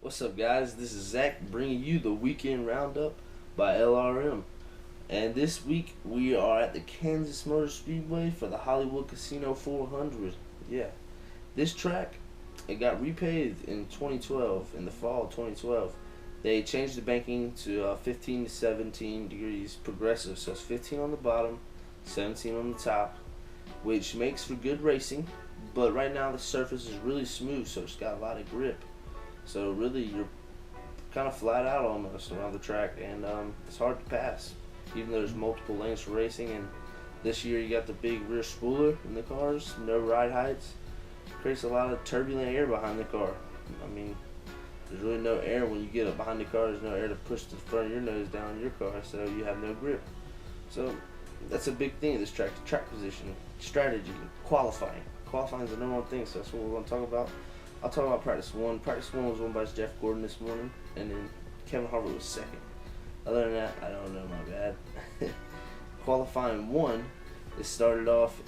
What's up, guys? This is Zach bringing you the weekend roundup by LRM. And this week we are at the Kansas Motor Speedway for the Hollywood Casino 400. Yeah, this track it got repaved in 2012, in the fall of 2012. They changed the banking to 15 to 17 degrees progressive, so it's 15 on the bottom, 17 on the top, which makes for good racing. But right now the surface is really smooth, so it's got a lot of grip. So really, you're kind of flat out almost around the track, and it's hard to pass, even though there's multiple lanes for racing. And this year you got the big rear spooler in the cars, no ride heights, creates a lot of turbulent air behind the car. I mean, there's really no air when you get up behind the car. There's no air to push the front of your nose down in your car, so you have no grip. So that's a big thing of this track: the track position, strategy, qualifying. Qualifying is the number one thing, so that's what we're going to talk about. I'll talk about practice one. Practice one was won by Jeff Gordon this morning, and then Kevin Harvick was second. Other than that, I don't know, my bad. Qualifying one, let's start off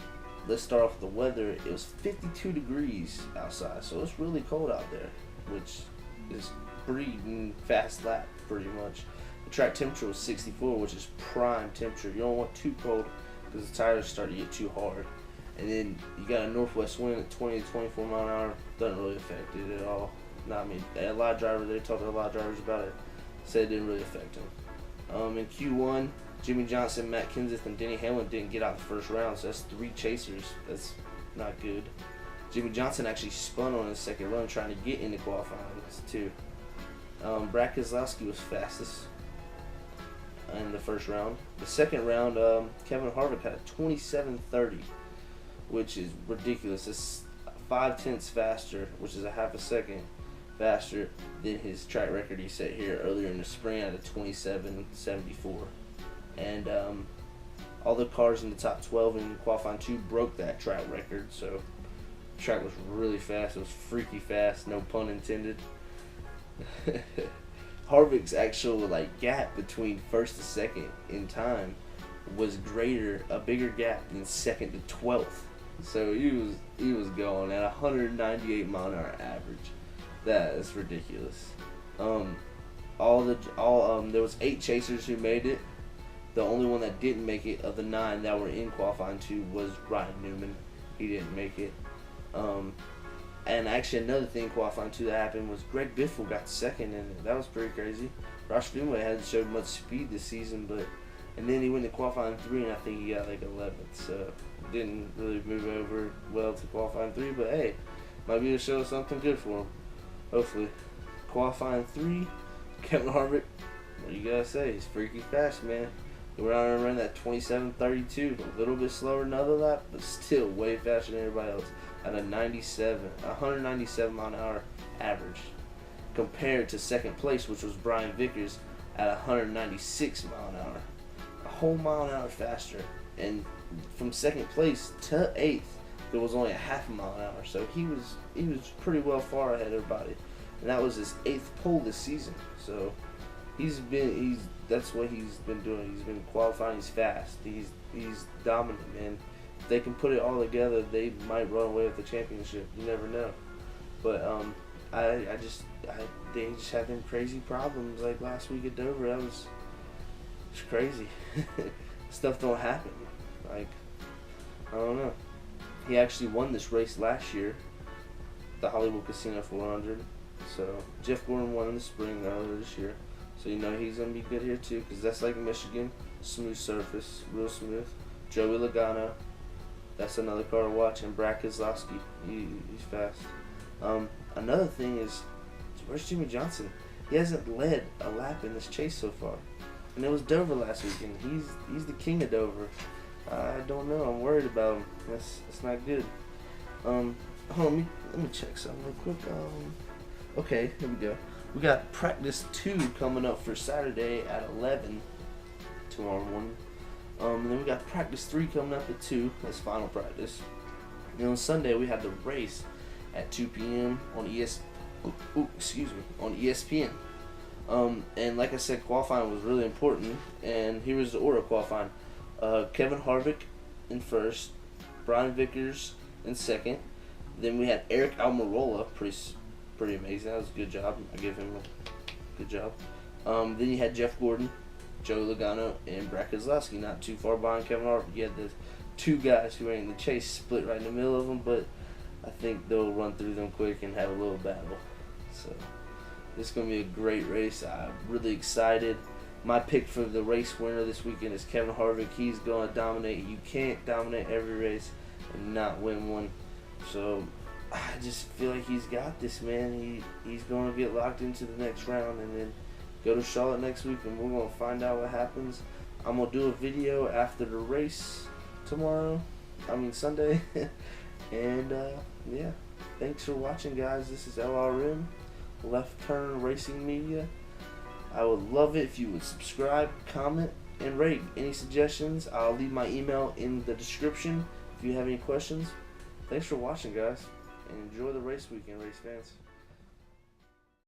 with the weather. It was 52 degrees outside, so it's really cold out there, which is pretty fast lap, pretty much. The track temperature was 64, which is prime temperature. You don't want too cold because the tires start to get too hard. And then you got a northwest wind at 20 to 24 mile an hour. Doesn't really affect it at all. Not me. A lot of drivers, they talked to a lot of drivers about it, said it didn't really affect them. In Q1, Jimmy Johnson, Matt Kenseth, and Denny Hamlin didn't get out the first round, so that's 3 chasers. That's not good. Jimmy Johnson actually spun on his second run trying to get into qualifying too. Brad Keselowski was fastest in the first round. The second round, Kevin Harvick had a 27:30. Which is ridiculous. It's 5/10 faster, which is a half a second faster than his track record he set here earlier in the spring at a 27:74. And all the cars in the top 12 in qualifying 2 broke that track record, so the track was really fast. It was freaky fast, no pun intended. Harvick's actual gap between first to second in time was a bigger gap than second to 12th. So he was going at 198 mile an hour average. That is ridiculous. There was 8 chasers who made it. The only one that didn't make it of the 9 that were in qualifying 2 was Ryan Newman. He didn't make it. And actually another thing qualifying 2 that happened was Greg Biffle got second, and that was pretty crazy. Roush Fenway hasn't showed much speed this season, and then he went to qualifying 3, and I think he got 11th. So didn't really move over well to qualifying 3, but hey, might be to show something good for him. Hopefully. Qualifying 3, Kevin Harvick, what you gotta say? He's freaky fast, man. He went out and ran that 27:32, a little bit slower than another lap, but still way faster than everybody else at a 197 mile an hour average, compared to second place, which was Brian Vickers at 196 mile an hour, a whole mile an hour faster. And from second place to 8th, there was only a half a mile an hour, so he was pretty well far ahead of everybody, and that was his 8th pole this season. So that's what he's been doing. He's been qualifying. He's fast. He's dominant, man. If they can put it all together, they might run away with the championship. You never know. But they just had them crazy problems like last week at Dover. That was just crazy. Stuff don't happen. I don't know. He actually won this race last year, the Hollywood Casino 400. So Jeff Gordon won in the spring earlier this year. So he's gonna be good here too, because that's like Michigan, smooth surface, real smooth. Joey Logano, that's another car to watch, and Brad Keselowski, he's fast. Another thing is, where's Jimmy Johnson? He hasn't led a lap in this chase so far. And it was Dover last weekend. He's the king of Dover. I don't know. I'm worried about him. That's not good. Hold on, let me check something real quick. Okay, here we go. We got practice 2 coming up for Saturday at 11 tomorrow morning. And then we got practice 3 coming up at 2. That's final practice. And on Sunday we had the race at 2 p.m. on ESPN. And like I said, qualifying was really important, and here was the order of qualifying. Kevin Harvick in first, Brian Vickers in second. Then we had Eric Almirola, pretty amazing. That was a good job. I give him a good job. Then you had Jeff Gordon, Joe Logano, and Brad Keselowski, not too far behind Kevin Harvick. You had the two guys who were in the chase split right in the middle of them, but I think they'll run through them quick and have a little battle. So this is going to be a great race. I'm really excited. My pick for the race winner this weekend is Kevin Harvick. He's going to dominate. You can't dominate every race and not win one. So I just feel like he's got this, man. He's going to get locked into the next round and then go to Charlotte next week, and we're going to find out what happens. I'm going to do a video after the race Sunday. And yeah, thanks for watching, guys. This is LRM, Left Turn Racing Media. I would love it if you would subscribe, comment, and rate. Any suggestions, I'll leave my email in the description if you have any questions. Thanks for watching, guys, and enjoy the race weekend, race fans.